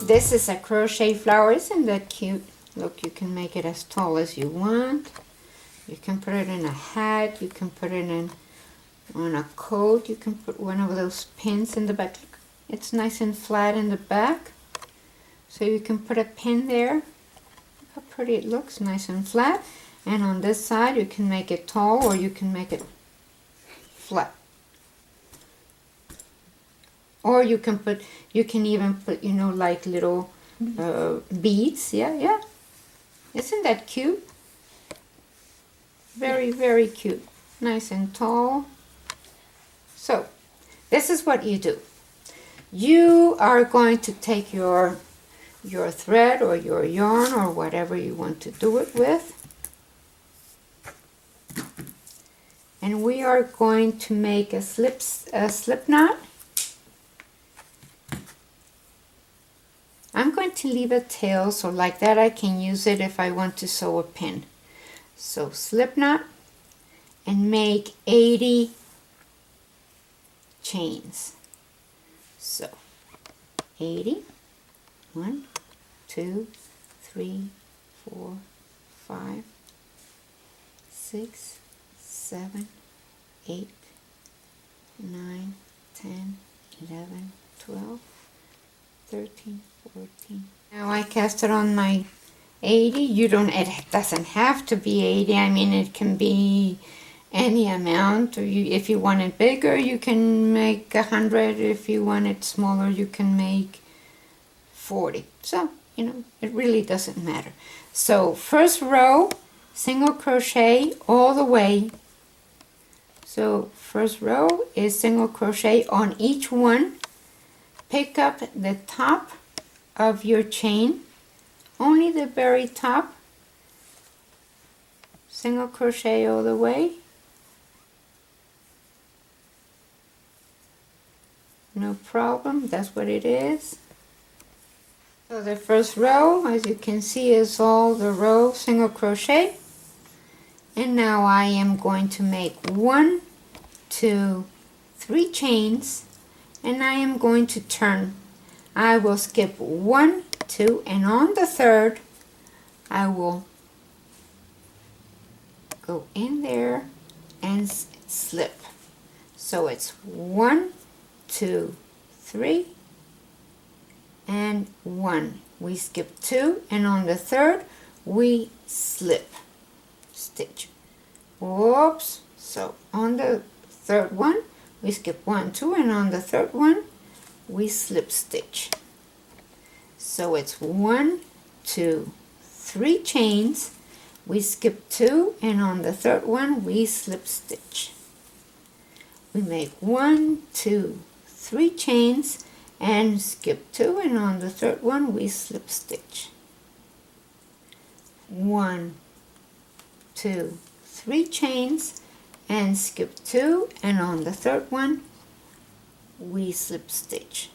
This is a crochet flower. Isn't that cute? Look, you can make it as tall as you want. You can put it in a hat. You can put it in on a coat. You can put one of those pins in the back. Look, it's nice and flat in the back. So you can put a pin there. Look how pretty it looks, nice and flat. And on this side you can make it tall or you can make it flat. Or you can even put, you know, like little beads. Yeah. Isn't that cute? Very, very cute. Nice and tall. So, this is what you do. You are going to take your thread or your yarn or whatever you want to do it with. And we are going to make a slip knot. I'm going to leave a tail, so like that I can use it if I want to sew a pin. So slip knot and make 80 chains. So 80, 1, 2, 3, 4, 5, 6, 7, 8, 9, 10, 11, 12, 13, 14. Now I cast it on my 80. It doesn't have to be 80. I mean, it can be any amount. Or if you want it bigger, you can make 100. If you want it smaller, you can make 40. So, you know, it really doesn't matter. So first row, single crochet all the way. So first row is single crochet on each one. Pick up the top of your chain, only the very top, single crochet all the way, no problem, that's what it is. So the first row, as you can see, is all the row single crochet, and now I am going to make 1, 2, 3 chains, and I am going to turn. I will skip 1, 2, and on the third I will go in there and slip. So it's 1, 2, 3, and 1. We skip 2, and on the third we slip stitch. Whoops. So on the third one we skip 1, 2, and on the third one we slip stitch. So it's 1, 2, 3 chains, we skip 2, and on the third one we slip stitch. We make 1, 2, 3 chains and skip 2, and on the third one we slip stitch. 1, 2, 3 chains and skip 2, and on the third one we slip stitch.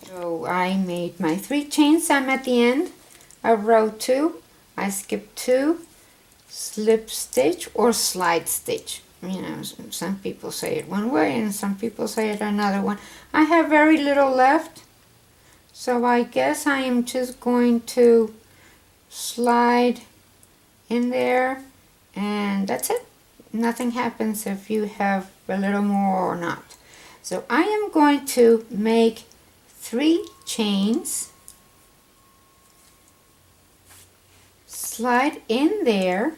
So I made my 3 chains. I'm at the end of row 2. I skip 2, slip stitch or slide stitch. You know, some people say it one way and some people say it another one. I have very little left, so I guess I am just going to slide in there, and that's it. Nothing happens if you have a little more or not. So I am going to make 3 chains, slide in there,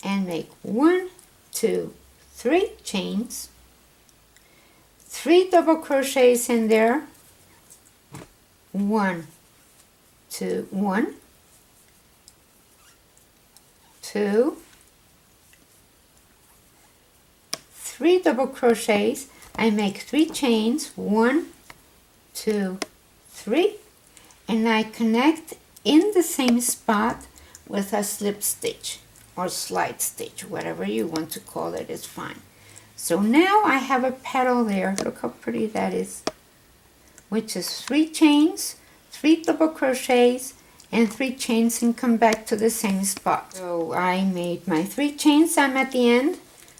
and make 1, 2, 3 chains, 3 double crochets in there, 1, 2, 1, 2, 3 double crochets. I make 3 chains, 1, 2, 3, and I connect in the same spot with a slip stitch or slide stitch, whatever you want to call it is fine. So now I have a petal there. Look how pretty that is, which is 3 chains, 3 double crochets, and 3 chains, and come back to the same spot. So I made my 3 chains. I'm at the end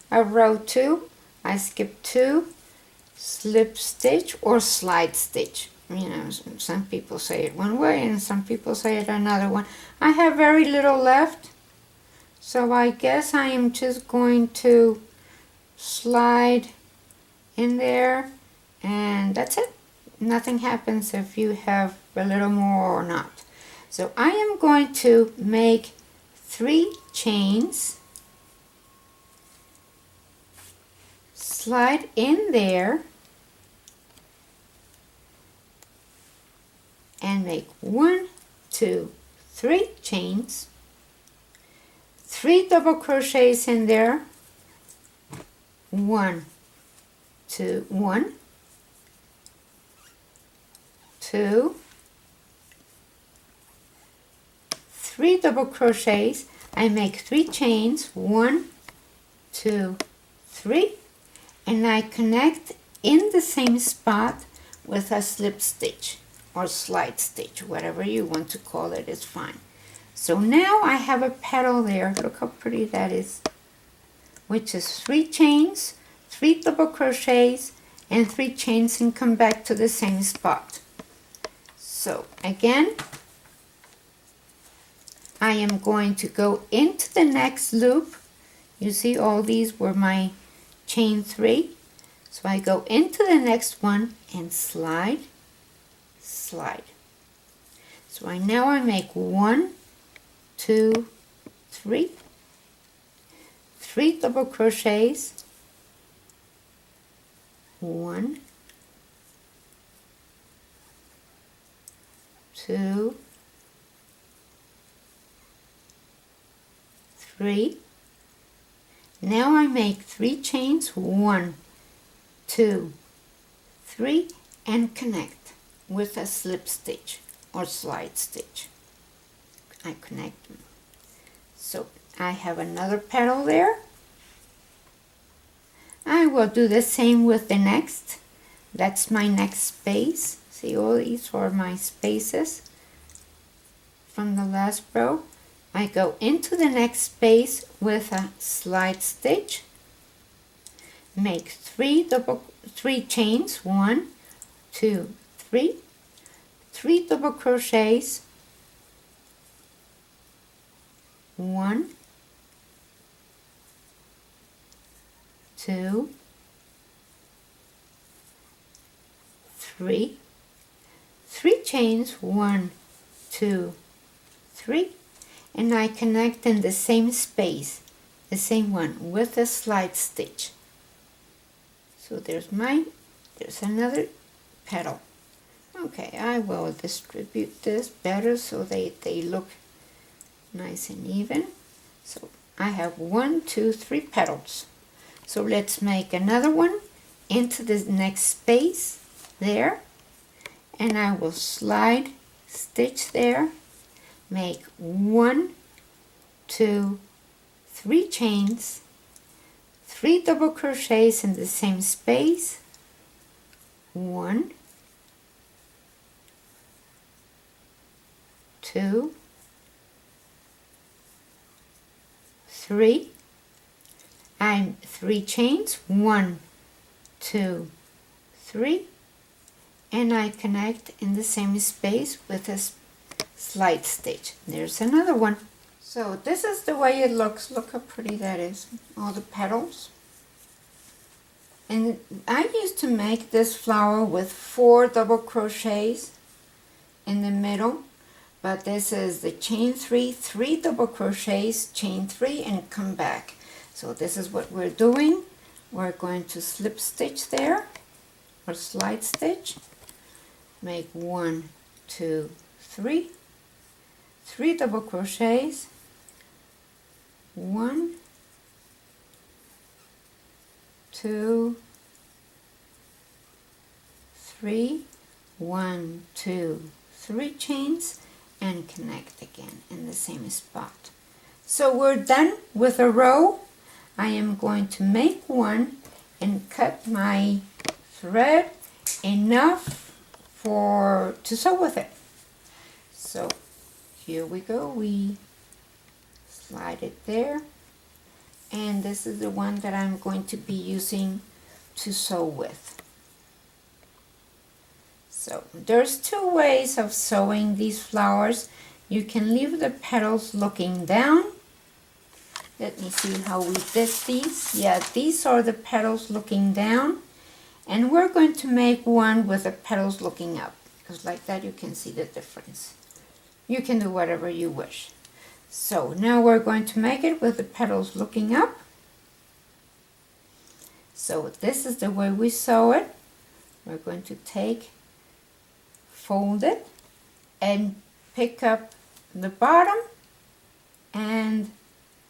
of row 2. I skip 2, slip stitch or slide stitch. You know, some people say it one way and some people say it another one. I have very little left, so I guess I am just going to slide in there, and that's it. Nothing happens if you have a little more or not. So I am going to make 3 chains, slide in there, and make 1, 2, 3 chains, 3 double crochets in there, 1, 2, 1, 2, 3 double crochets. I make 3 chains, 1, 2, 3, and I connect in the same spot with a slip stitch or slide stitch, whatever you want to call it is fine. So now I have a petal there. Look how pretty that is, which is 3 chains, 3 double crochets, and 3 chains, and come back to the same spot. So again, I am going to go into the next loop. You see all these were my chain 3. So I go into the next one and slide, slide. So I make 1, 2, 3, 3 double crochets, 1, 2, 3. Now I make 3 chains, 1, 2, 3, and connect with a slip stitch or slide stitch. I connect them. So I have another petal there. I will do the same with the next. That's my next space. See, all these are my spaces from the last row. I go into the next space with a slide stitch, make 3 chains, 1, 2, 3, 3 double crochets, 1, 2, 3, 3 chains, 1, 2, 3, and I connect in the same space, the same one, with a slide stitch. So there's another petal. Okay, I will distribute this better so they look nice and even. So I have 1, 2, 3 petals. So let's make another one into the next space there, and I will slide stitch there, make 1, 2, 3 chains, 3 double crochets in the same space, 1, 2, 3. I'm 3 chains, 1, 2, 3, and I connect in the same space with a slide stitch. There's another one. So this is the way it looks. Look how pretty that is, all the petals. And I used to make this flower with 4 double crochets in the middle, but this is the chain 3, 3 double crochets, chain 3, and come back. So this is what we're doing. We're going to slip stitch there, or slide stitch, make 1, 2, 3, 3 double crochets, 1, 2, 3, 1, 2, 3 chains, and connect again in the same spot. So we're done with a row. I am going to make one and cut my thread enough to sew with it. So here we go. We slide it there, and this is the one that I'm going to be using to sew with. So there's two ways of sewing these flowers. You can leave the petals looking down. Let me see how we did these. Yeah, these are the petals looking down. And we're going to make one with the petals looking up, because like that you can see the difference. You can do whatever you wish. So now we're going to make it with the petals looking up. So this is the way we sew it. We're going to fold it, and pick up the bottom and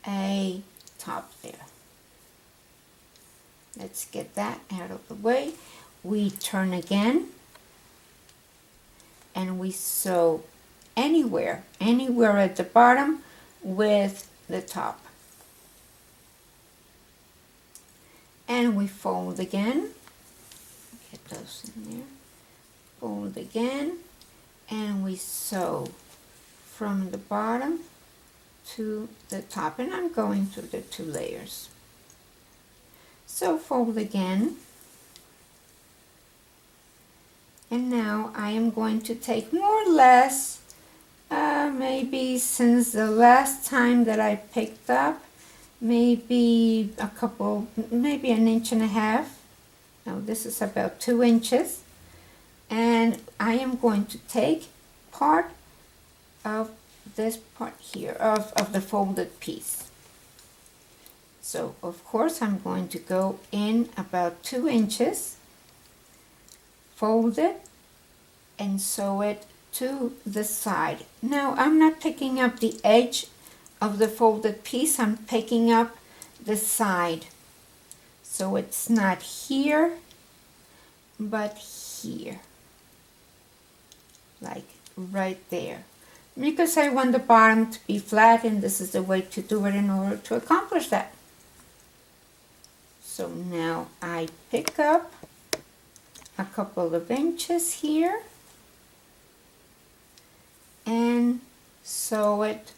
a top there. Let's get that out of the way. We turn again, and we sew anywhere at the bottom with the top. And we fold again. Get those in there. Fold again, and we sew from the bottom to the top, and I'm going through the 2 layers. So fold again, and now I am going to take more or less, maybe since the last time that I picked up, maybe maybe an inch and a half. Now this is about 2 inches. And I am going to take part of this part here, of the folded piece. So of course I'm going to go in about 2 inches, fold it, and sew it to the side. Now I'm not picking up the edge of the folded piece, I'm picking up the side. So it's not here, but here. Like right there, because I want the bottom to be flat, and this is the way to do it in order to accomplish that. So now I pick up a couple of inches here and sew it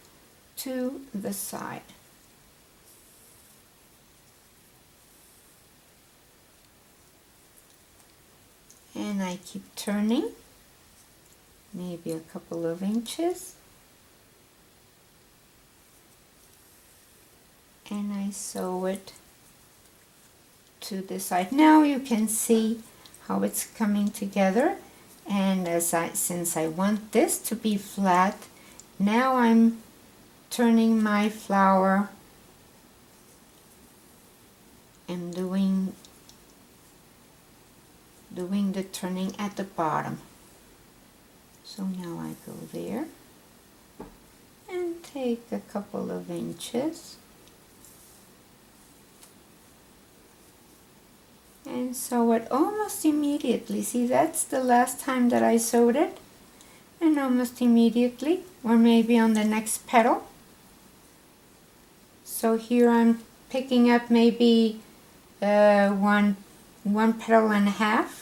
to the side. And I keep turning, maybe a couple of inches, and I sew it to the side. Now you can see how it's coming together, and since I want this to be flat, now I'm turning my flower and doing the turning at the bottom. So now I go there and take a couple of inches and sew it almost immediately. See, that's the last time that I sewed it, and almost immediately, or maybe on the next petal. So here I'm picking up maybe one petal and a half,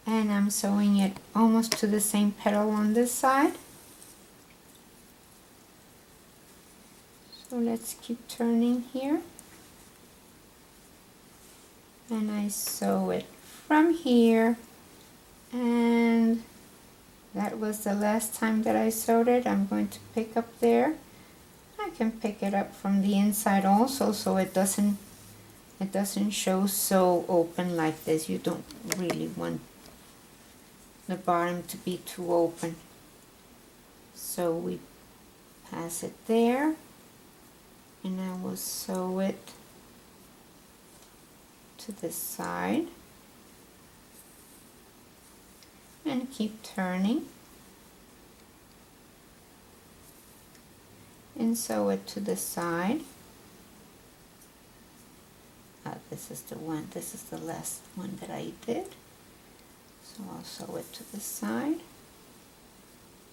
and I'm sewing it almost to the same petal on this side. So let's keep turning here, and I sew it from here, and that was the last time that I sewed it. I'm going to pick up there. I can pick it up from the inside also, so it doesn't show so open like this. You don't really want the bottom to be too open. So we pass it there, and I will sew it to the side and keep turning and sew it to the side. This is the last one that I did. So I'll sew it to the side,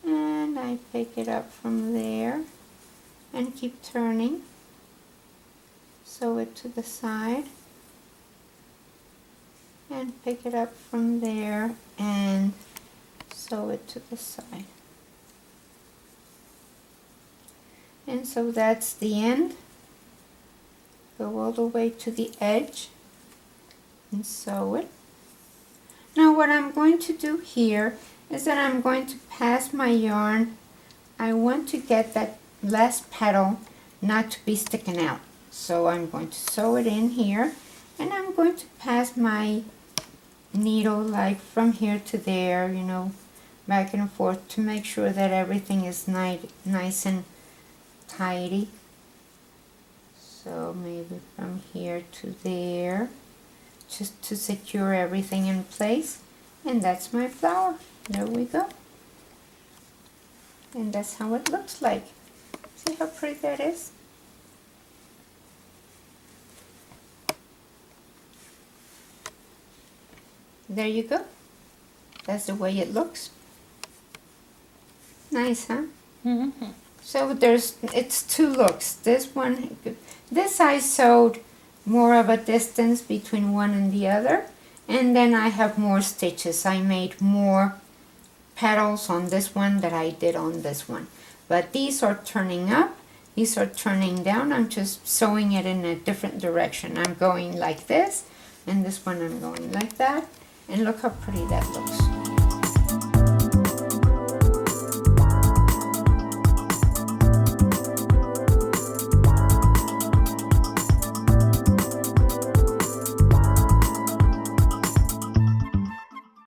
and I pick it up from there and keep turning, sew it to the side, and pick it up from there and sew it to the side. And so that's the end. Go all the way to the edge and sew it. Now what I'm going to do here is that I'm going to pass my yarn. I want to get that last petal not to be sticking out. So I'm going to sew it in here, and I'm going to pass my needle like from here to there, you know, back and forth to make sure that everything is nice and tidy. So maybe from here to there, just to secure everything in place. And that's my flower. There we go. And that's how it looks like. See how pretty that is? There you go. That's the way it looks. Nice, huh? Mm-hmm. So it's two looks. This I sewed more of a distance between one and the other, and then I have more stitches. I made more petals on this one that I did on this one. But these are turning up, these are turning down. I'm just sewing it in a different direction. I'm going like this, and this one I'm going like that. And look how pretty that looks.